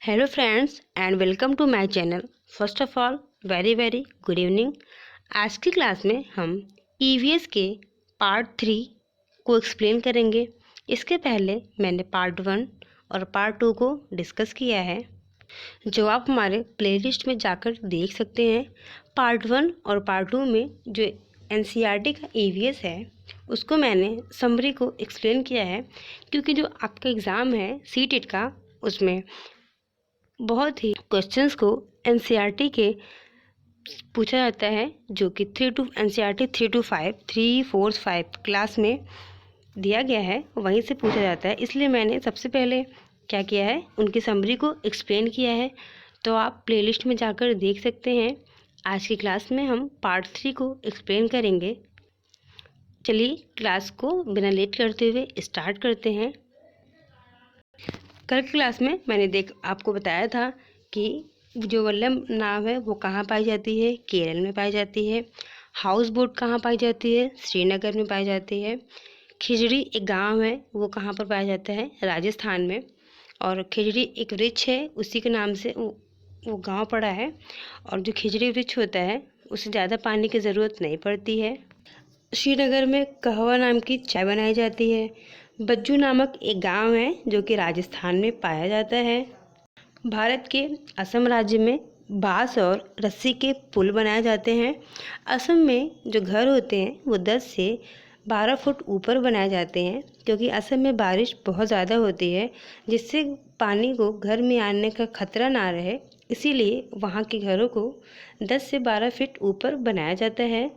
Hello friends and welcome to my channel. First of all, very good evening. आज की class में हम EVS के पार्ट 3 को एक्सप्लेन करेंगे। इसके पहले मैंने पार्ट 1 और पार्ट 2 को डिस्कस किया है, जो आप हमारे प्लेलिस्ट में जाकर देख सकते हैं। पार्ट 1 और पार्ट 2 में जो NCERT का EVS है उसको मैंने समरी को एक्सप्लेन किया है, क्योंकि जो आपका एग्ज़ाम है CTET का उसमें बहुत ही क्वेश्चंस को NCERT के पूछा जाता है, जो कि NCERT 3 to 5 3, 4, 5 क्लास में दिया गया है, वहीं से पूछा जाता है। इसलिए मैंने सबसे पहले क्या किया है, उनकी समरी को एक्सप्लेन किया है, तो आप प्लेलिस्ट में जाकर देख सकते हैं। आज की क्लास में हम पार्ट 3 को एक्सप्लेन करेंगे। चलिए क्लास को बिना लेट करते हुए स्टार्ट करते हैं। कल की क्लास में मैंने आपको बताया था कि जो वल्लभ नाव है वो कहाँ पाई जाती है, केरल में पाई जाती है। हाउस बोट कहाँ पाई जाती है, श्रीनगर में पाई जाती है। खिजड़ी एक गांव है, वो कहाँ पर पाया जाता है, राजस्थान में। और खिजड़ी एक वृक्ष है, उसी के नाम से वो गांव पड़ा है। और जो खिजड़ी वृक्ष होता है उसे ज़्यादा पानी की ज़रूरत नहीं पड़ती है। श्रीनगर में कहवा नाम की चाय बनाई जाती है। बज्जू नामक एक गांव है जो कि राजस्थान में पाया जाता है। भारत के असम राज्य में बांस और रस्सी के पुल बनाए जाते हैं। असम में जो घर होते हैं वो 10 से 12 फुट ऊपर बनाए जाते हैं, क्योंकि असम में बारिश बहुत ज़्यादा होती है, जिससे पानी को घर में आने का खतरा ना रहे, इसीलिए वहाँ के घरों को 10 से 12 फीट ऊपर बनाया जाता है।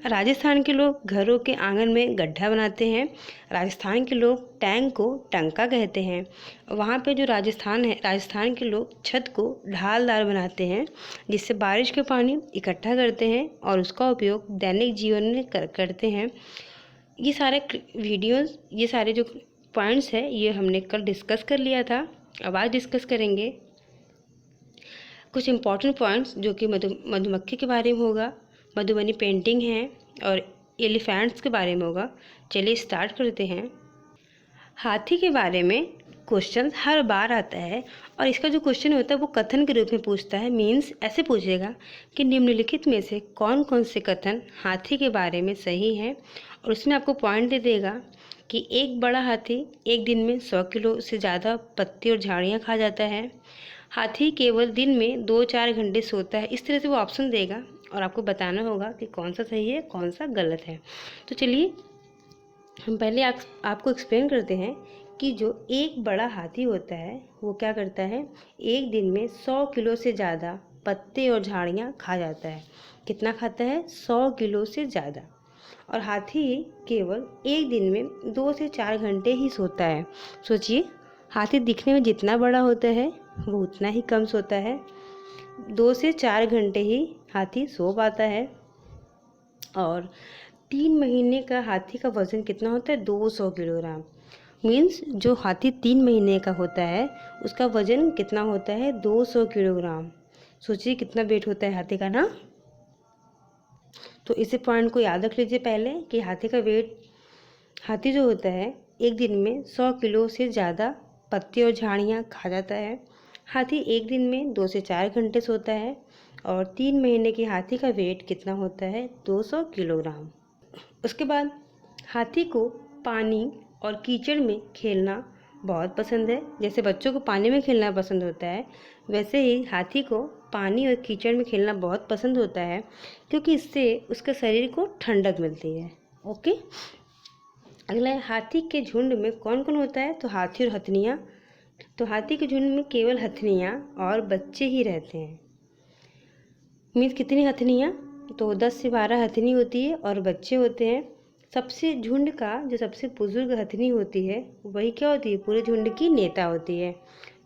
राजस्थान के लोग घरों के आंगन में गड्ढा बनाते हैं। राजस्थान के लोग टैंक को टंका कहते हैं। वहाँ पे जो राजस्थान के लोग छत को ढालदार बनाते हैं, जिससे बारिश के पानी इकट्ठा करते हैं और उसका उपयोग दैनिक जीवन में करते हैं। ये सारे जो पॉइंट्स है ये हमने कल डिस्कस कर लिया था। अब आज डिस्कस करेंगे कुछ इम्पॉर्टेंट पॉइंट्स, जो कि मधुमक्खी के बारे में होगा, मधुबनी पेंटिंग है और एलिफेंट्स के बारे में होगा। चलिए स्टार्ट करते हैं। हाथी के बारे में क्वेश्चन हर बार आता है, और इसका जो क्वेश्चन होता है वो कथन के रूप में पूछता है। मीन्स ऐसे पूछेगा कि निम्नलिखित में से कौन कौन से कथन हाथी के बारे में सही हैं, और उसमें आपको पॉइंट दे देगा कि एक बड़ा हाथी एक दिन में 100 किलो से ज़्यादा पत्ती और झाड़ियाँ खा जाता है। हाथी केवल दिन में 2-4 घंटे सोता है। इस तरह से वो ऑप्शन देगा और आपको बताना होगा कि कौन सा सही है कौन सा गलत है। तो चलिए हम पहले आपको एक्सप्लेन करते हैं कि जो एक बड़ा हाथी होता है वो क्या करता है, एक दिन में 100 किलो से ज़्यादा पत्ते और झाड़ियाँ खा जाता है। कितना खाता है, 100 किलो से ज़्यादा। और हाथी केवल एक दिन में 2 से 4 घंटे ही सोता है। सोचिए, हाथी दिखने में जितना बड़ा होता है वो उतना ही कम सोता है। 2 से 4 घंटे ही हाथी सो पाता है। और 3 महीने का हाथी का वज़न कितना होता है, 200 किलोग्राम। मीन्स जो हाथी 3 महीने का होता है उसका वज़न कितना होता है, 200 किलोग्राम। सोचिए कितना वेट होता है हाथी का ना। तो इसी पॉइंट को याद रख लीजिए पहले कि हाथी जो होता है एक दिन में 100 किलो से ज़्यादा पत्ते और झाड़ियाँ खा जाता है। हाथी एक दिन में 2 से 4 घंटे सोता है। और 3 महीने के हाथी का वेट कितना होता है, 200 किलोग्राम। उसके बाद हाथी को पानी और कीचड़ में खेलना बहुत पसंद है। जैसे बच्चों को पानी में खेलना पसंद होता है, वैसे ही हाथी को पानी और कीचड़ में खेलना बहुत पसंद होता है, क्योंकि इससे उसके शरीर को ठंडक मिलती है। ओके, अगला है हाथी के झुंड में कौन कौन होता है, तो हाथी और हथनियाँ। तो हाथी के झुंड में केवल हथनियाँ और बच्चे ही रहते हैं। मीन्स कितनी हथनियाँ, तो 10 से 12 हथनी होती है और बच्चे होते हैं। सबसे झुंड का जो सबसे बुजुर्ग हथनी होती है वही क्या होती है, पूरे झुंड की नेता होती है।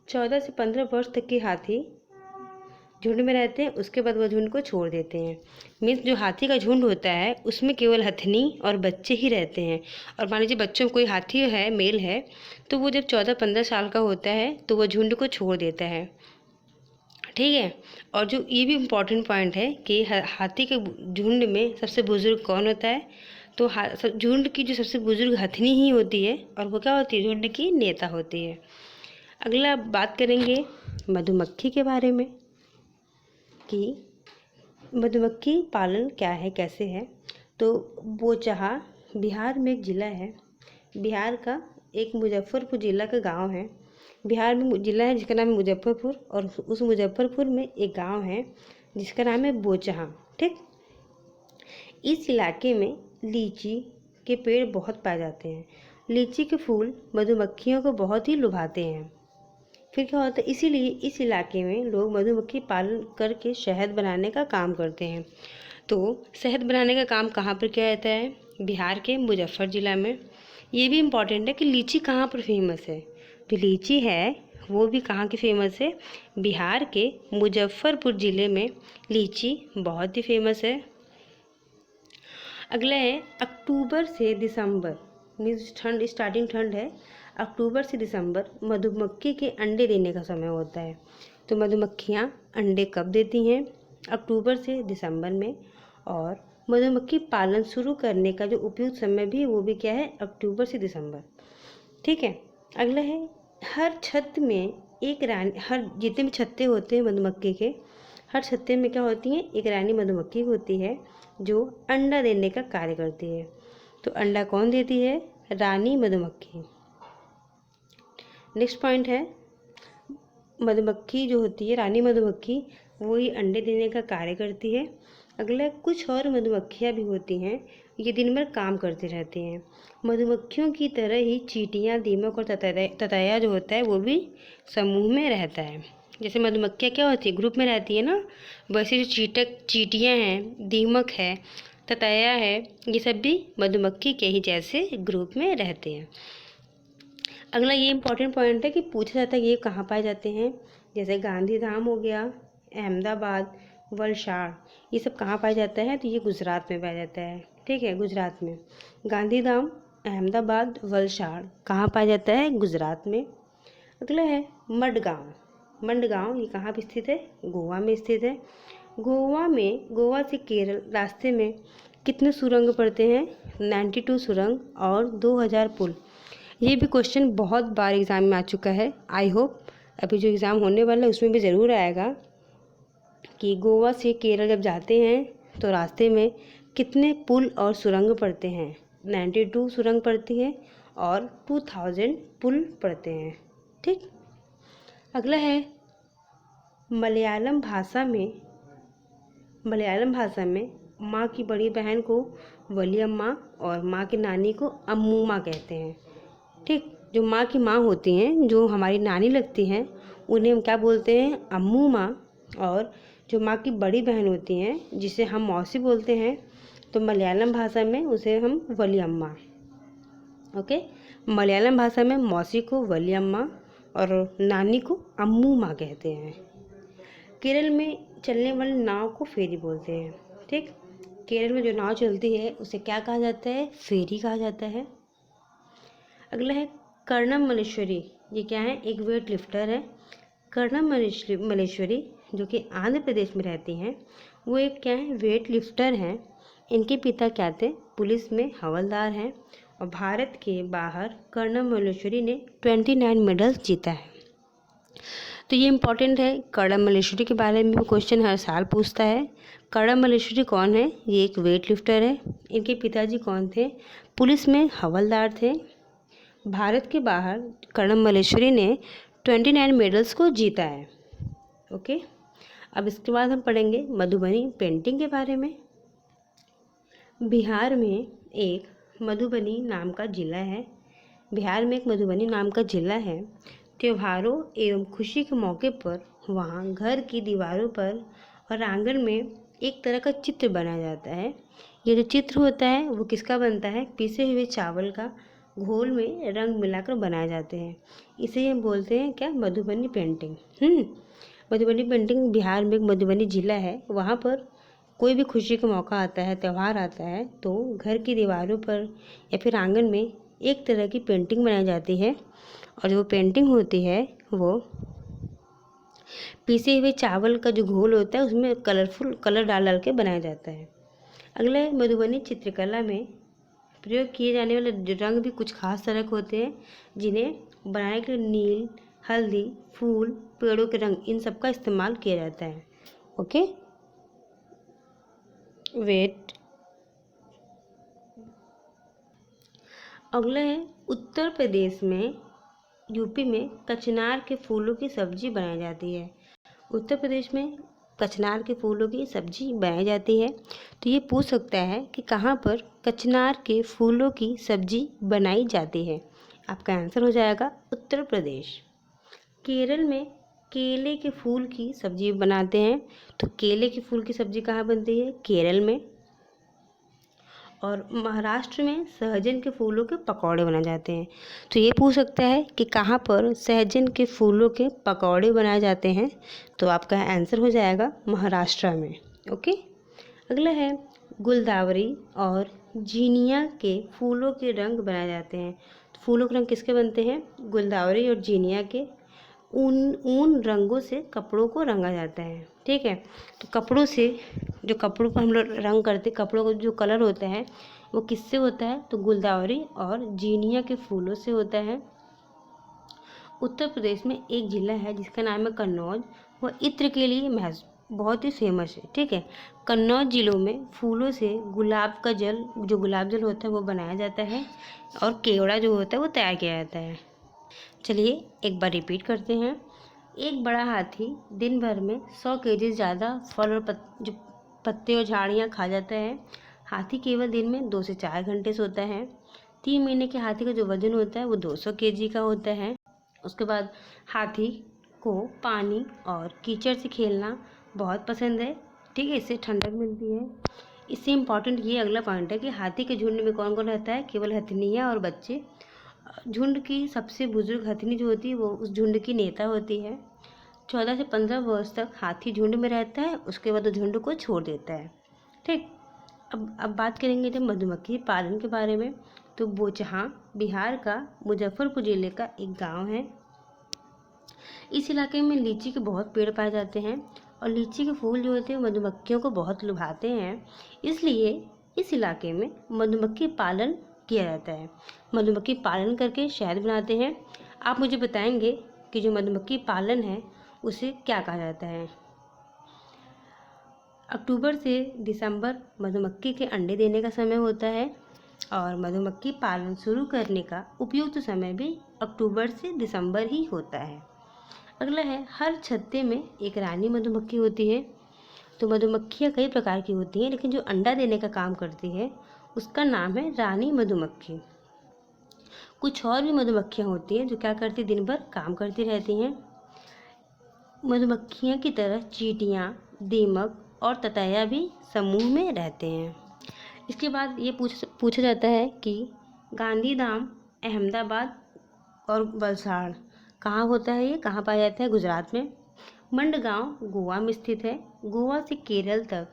14 से 15 वर्ष तक के हाथी झुंड में रहते हैं, उसके बाद वो झुंड को छोड़ देते हैं। मीन्स जो हाथी का झुंड होता है उसमें केवल हथनी और बच्चे ही रहते हैं। और मान लीजिए बच्चों में कोई हाथी है, मेल है, तो वो जब 14-15 साल का होता है तो वो झुंड को छोड़ देता है। ठीक है। और जो ये भी इम्पॉर्टेंट पॉइंट है कि हाथी के झुंड में सबसे बुजुर्ग कौन होता है, तो झुंड की जो सबसे बुजुर्ग हथनी ही होती है, और वो क्या होती है, झुंड की नेता होती है। अगला बात करेंगे मधुमक्खी के बारे में कि मधुमक्खी पालन क्या है, कैसे है। तो बोचहा बिहार में एक ज़िला है। बिहार का एक मुजफ्फरपुर ज़िला का गांव है। बिहार में ज़िला है जिसका नाम है मुजफ्फरपुर, और उस मुजफ्फरपुर में एक गांव है जिसका नाम है बोचहा। ठीक, इस इलाके में लीची के पेड़ बहुत पाए जाते हैं। लीची के फूल मधुमक्खियों को बहुत ही लुभाते हैं। फिर क्या होता है, इसीलिए इस इलाके में लोग मधुमक्खी पालन करके शहद बनाने का काम करते हैं। तो शहद बनाने का काम कहाँ पर किया जाता है? बिहार के मुजफ्फर ज़िला में। ये भी इम्पॉर्टेंट है कि लीची कहाँ पर फेमस है। जो लीची है वो भी कहाँ की फेमस है? बिहार के मुजफ्फरपुर ज़िले में लीची बहुत ही फेमस है। अगला है अक्टूबर से दिसंबर, मीन्स ठंड, स्टार्टिंग ठंड है। अक्टूबर से दिसंबर मधुमक्खी के अंडे देने का समय होता है। तो मधुमक्खियाँ अंडे कब देती हैं? अक्टूबर से दिसंबर में। और मधुमक्खी पालन शुरू करने का जो उपयुक्त समय भी वो भी क्या है? अक्टूबर से दिसंबर। ठीक है। अगला है हर छत में एक रानी, हर जितने भी छत्ते होते हैं मधुमक्खी के, हर छत्ते में क्या होती है? एक रानी मधुमक्खी होती है जो अंडा देने का कार्य करती है। तो अंडा कौन देती है? रानी मधुमक्खी। नेक्स्ट पॉइंट है मधुमक्खी जो होती है, रानी मधुमक्खी, वो ही अंडे देने का कार्य करती है। अगला कुछ और मधुमक्खियाँ भी होती हैं, ये दिन भर काम करती रहती हैं। मधुमक्खियों की तरह ही चींटियाँ, दीमक और ततैया जो होता है वो भी समूह में रहता है। जैसे मधुमक्खियाँ क्या होती है? ग्रुप में रहती है ना, वैसे जो चींटियाँ हैं, दीमक है, ततैया है, ये सब भी मधुमक्खी के ही जैसे ग्रुप में रहते हैं। अगला ये इंपॉर्टेंट पॉइंट है कि पूछा जाता है ये कहाँ पाए जाते हैं। जैसे गांधीधाम हो गया, अहमदाबाद, वलसाड़, ये सब कहाँ पाया जाता है? तो ये गुजरात में पाया जाता है। ठीक है, गुजरात में। गांधीधाम, अहमदाबाद, वलसाड़ कहाँ पाया जाता है? गुजरात में। अगला है मडगांव। मडगांव ये कहाँ पर स्थित है? गोवा में स्थित है। गोवा से केरल रास्ते में कितने सुरंग पड़ते हैं? 92 सुरंग और 2000 पुल। ये भी क्वेश्चन बहुत बार एग्ज़ाम में आ चुका है। आई होप अभी जो एग्ज़ाम होने वाला है उसमें भी ज़रूर आएगा कि गोवा से केरल जब जाते हैं तो रास्ते में कितने पुल और सुरंग पड़ते हैं? 92 सुरंग पड़ती है और 2000 पुल पड़ते हैं। ठीक। अगला है मलयालम भाषा में माँ की बड़ी बहन को वलियम्मा और माँ की नानी को अम्मूमा कहते हैं। ठीक, जो माँ की माँ होती हैं, जो हमारी नानी लगती हैं, उन्हें हम क्या बोलते हैं? अम्मू माँ। और जो माँ की बड़ी बहन होती हैं जिसे हम मौसी बोलते हैं, तो मलयालम भाषा में उसे हम वलियम्मा। ओके, मलयालम भाषा में मौसी को वलियम्मा और नानी को अम्मू माँ कहते हैं। केरल में चलने वाली नाव को फेरी बोलते हैं। ठीक, केरल में जो नाव चलती है उसे क्या कहा जाता है? फेरी कहा जाता है। अगला है कर्णम मल्लेश्वरी। ये क्या है? एक वेट लिफ्टर है। कर्णम मल्लेश्वरी जो कि आंध्र प्रदेश में रहती हैं, वो एक क्या है? वेट लिफ्टर हैं। इनके पिता क्या थे? पुलिस में हवलदार हैं। और भारत के बाहर कर्णम मल्लेश्वरी ने 29 मेडल्स जीता है। तो ये इम्पॉर्टेंट है। कर्णम मल्लेश्वरी के बारे में भी क्वेश्चन हर साल पूछता है। कर्णम मल्लेश्वरी कौन है? ये एक वेट लिफ्टर है। इनके पिताजी कौन थे? पुलिस में हवलदार थे। भारत के बाहर कर्णम मल्लेश्वरी ने 29 मेडल्स को जीता है। ओके, अब इसके बाद हम पढ़ेंगे मधुबनी पेंटिंग के बारे में। बिहार में एक मधुबनी नाम का ज़िला है। बिहार में एक मधुबनी नाम का ज़िला है। त्योहारों एवं खुशी के मौके पर वहाँ घर की दीवारों पर और आंगन में एक तरह का चित्र बनाया जाता है। ये जो चित्र होता है वो किसका बनता है? पिसे हुए चावल का घोल में रंग मिलाकर बनाए जाते हैं। इसे हम बोलते हैं क्या? मधुबनी पेंटिंग। मधुबनी पेंटिंग बिहार में एक मधुबनी ज़िला है। वहाँ पर कोई भी खुशी का मौका आता है, त्यौहार आता है, तो घर की दीवारों पर या फिर आंगन में एक तरह की पेंटिंग बनाई जाती है। और जो पेंटिंग होती है वो पीसे हुए चावल का जो घोल होता है उसमें कलरफुल कलर डाल डाल के बनाया जाता है। अगला है मधुबनी चित्रकला में प्रयोग किए जाने वाले रंग भी कुछ खास तरह के होते हैं, जिन्हें बनाने के लिए नील, हल्दी, फूल, पेड़ों के रंग, इन सब का इस्तेमाल किया जाता है। Okay, wait. अगला है उत्तर प्रदेश में, यूपी में कचनार के फूलों की सब्जी बनाई जाती है। उत्तर प्रदेश में कचनार के फूलों की सब्जी बनाई जाती है। तो ये पूछ सकता है कि कहाँ पर कचनार के फूलों की सब्जी बनाई जाती है। आपका आंसर हो जाएगा उत्तर प्रदेश। केरल में केले के फूल की सब्जी बनाते हैं। तो केले के फूल की सब्जी कहाँ बनती है? केरल में। और महाराष्ट्र में सहजन के फूलों के पकौड़े बनाए जाते हैं। तो ये पूछ सकता है कि कहाँ पर सहजन के फूलों के पकौड़े बनाए जाते हैं। तो आपका आंसर हो जाएगा महाराष्ट्र में। ओके, अगला है गुलदावरी और जीनिया के फूलों के रंग बनाए जाते हैं। तो फूलों के रंग किसके बनते हैं? गुलदावरी और जीनिया के ऊन रंगों से कपड़ों को रंगा जाता है। ठीक है, तो कपड़ों से, जो कपड़ों पर हम लोग रंग करते, कपड़ों का जो कलर होता है वो किससे होता है? तो गुलदावरी और जीनिया के फूलों से होता है। उत्तर प्रदेश में एक ज़िला है जिसका नाम है कन्नौज। वह इत्र के लिए बहुत ही फेमस है। ठीक है, कन्नौज जिलों में फूलों से गुलाब का जल, जो गुलाब जल होता है वो बनाया जाता है और केवड़ा जो होता है वो तैयार किया जाता है। चलिए एक बार रिपीट करते हैं। एक बड़ा हाथी दिन भर में 100 केजी ज़्यादा फल और जो पत्ते और झाड़ियाँ खा जाता है। हाथी केवल दिन में 2 से 4 घंटे सोता है। 3 महीने के हाथी का जो वजन होता है वो 200 केजी का होता है। उसके बाद हाथी को पानी और कीचड़ से खेलना बहुत पसंद है। ठीक है, इससे ठंडक मिलती है। इससे इम्पॉर्टेंट ये अगला पॉइंट है कि हाथी के झुंड में कौन कौन रहता है? केवल हथनियाँ और बच्चे। झुंड की सबसे बुजुर्ग हथनी जो होती है वो उस झुंड की नेता होती है। 14 से 15 वर्ष तक हाथी झुंड में रहता है, उसके बाद वो झुंड को छोड़ देता है। ठीक, अब बात करेंगे जब मधुमक्खी पालन के बारे में। तो बोचहां बिहार का मुजफ्फरपुर जिले का एक गांव है। इस इलाके में लीची के बहुत पेड़ पाए जाते हैं और लीची के फूल जो होते हैं मधुमक्खियों को बहुत लुभाते हैं। इसलिए इस इलाके में मधुमक्खी पालन किया जाता है। मधुमक्खी पालन करके शहद बनाते हैं। आप मुझे बताएंगे कि जो मधुमक्खी पालन है उसे क्या कहा जाता है? अक्टूबर से दिसंबर मधुमक्खी के अंडे देने का समय होता है और मधुमक्खी पालन शुरू करने का उपयुक्त समय भी अक्टूबर से दिसंबर ही होता है। अगला है, हर छत्ते में एक रानी मधुमक्खी होती है। तो मधुमक्खियाँ कई प्रकार की होती हैं, लेकिन जो अंडा देने का काम करती है उसका नाम है रानी मधुमक्खी। कुछ और भी मधुमक्खियाँ होती हैं जो क्या करती, दिन भर काम करती रहती हैं। मधुमक्खियाँ की तरह चींटियाँ, दीमक और ततैया भी समूह में रहते हैं। इसके बाद ये पूछा जाता है कि गांधीधाम अहमदाबाद और वलसाड़ कहाँ होता है? ये कहाँ पाया जाता है? गुजरात में। मंडगांव गोवा में स्थित है। गोवा से केरल तक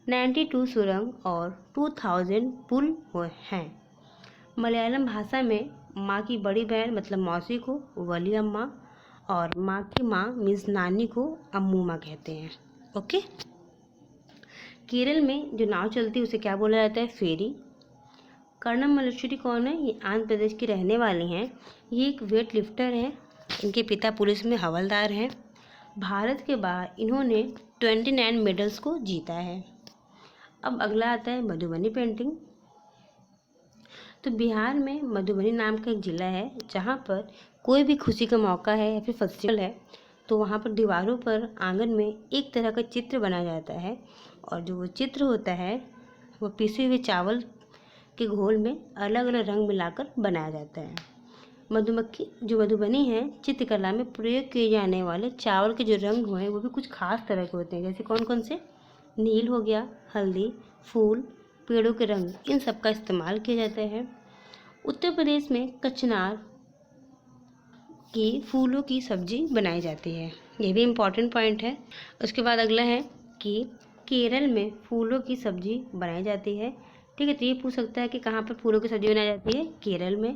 92 सुरंग और 2000 पुल हैं। मलयालम भाषा में माँ की बड़ी बहन मतलब मौसी को वली अम्मा और माँ की माँ मीन्स नानी को अम्मूमा कहते हैं। ओके, केरल में जो नाव चलती है उसे क्या बोला जाता है? फेरी। कर्णम मल्लेश्वरी कौन है? ये आंध्र प्रदेश की रहने वाली हैं। ये एक वेट लिफ्टर है। इनके पिता पुलिस में हवलदार हैं। भारत के बाहर इन्होंने 29 मेडल्स को जीता है। अब अगला आता है मधुबनी पेंटिंग। तो बिहार में मधुबनी नाम का एक ज़िला है जहाँ पर कोई भी खुशी का मौका है या फिर फेस्टिवल है तो वहाँ पर दीवारों पर आंगन में एक तरह का चित्र बनाया जाता है और जो वो चित्र होता है वो पिसे हुए चावल के घोल में अलग अलग रंग मिलाकर बनाया जाता है। जो मधुबनी है चित्रकला में प्रयोग किए जाने वाले चावल के जो रंग हैं वो भी कुछ खास तरह के होते हैं। जैसे कौन कौन से? नील हो गया, हल्दी, फूल, पेड़ों के रंग, इन सब का इस्तेमाल किया जाता है। उत्तर प्रदेश में कचनार की फूलों की सब्जी बनाई जाती है। ये भी इम्पॉर्टेंट पॉइंट है। उसके बाद अगला है कि केरल में फूलों की सब्जी बनाई जाती है। ठीक है, तो ये पूछ सकता है कि कहाँ पर फूलों की सब्जी बनाई जाती है? केरल में।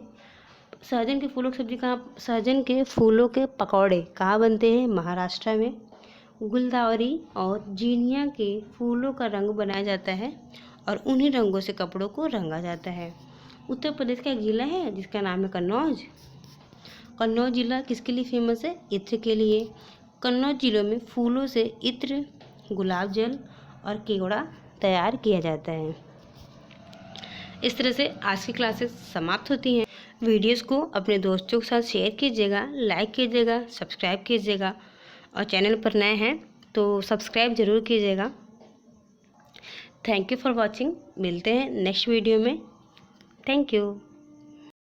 सहजन के फूलों की सब्जी कहाँ? सहजन के फूलों के पकौड़े कहाँ बनते हैं? महाराष्ट्र में। गुलदावरी और जीनिया के फूलों का रंग बनाया जाता है और उन्हीं रंगों से कपड़ों को रंगा जाता है। उत्तर प्रदेश का एक ज़िला है जिसका नाम है कन्नौज। कन्नौज जिला किसके लिए फेमस है? इत्र के लिए। कन्नौज जिलों में फूलों से इत्र, गुलाब जल और केवड़ा तैयार किया जाता है। इस तरह से आज की क्लासेस समाप्त होती हैं। वीडियोस को अपने दोस्तों के साथ शेयर कीजिएगा, लाइक कीजिएगा, सब्सक्राइब कीजिएगा और चैनल पर नए हैं तो सब्सक्राइब ज़रूर कीजिएगा। Thank you for watching. मिलते हैं नेक्स्ट वीडियो में। Thank you.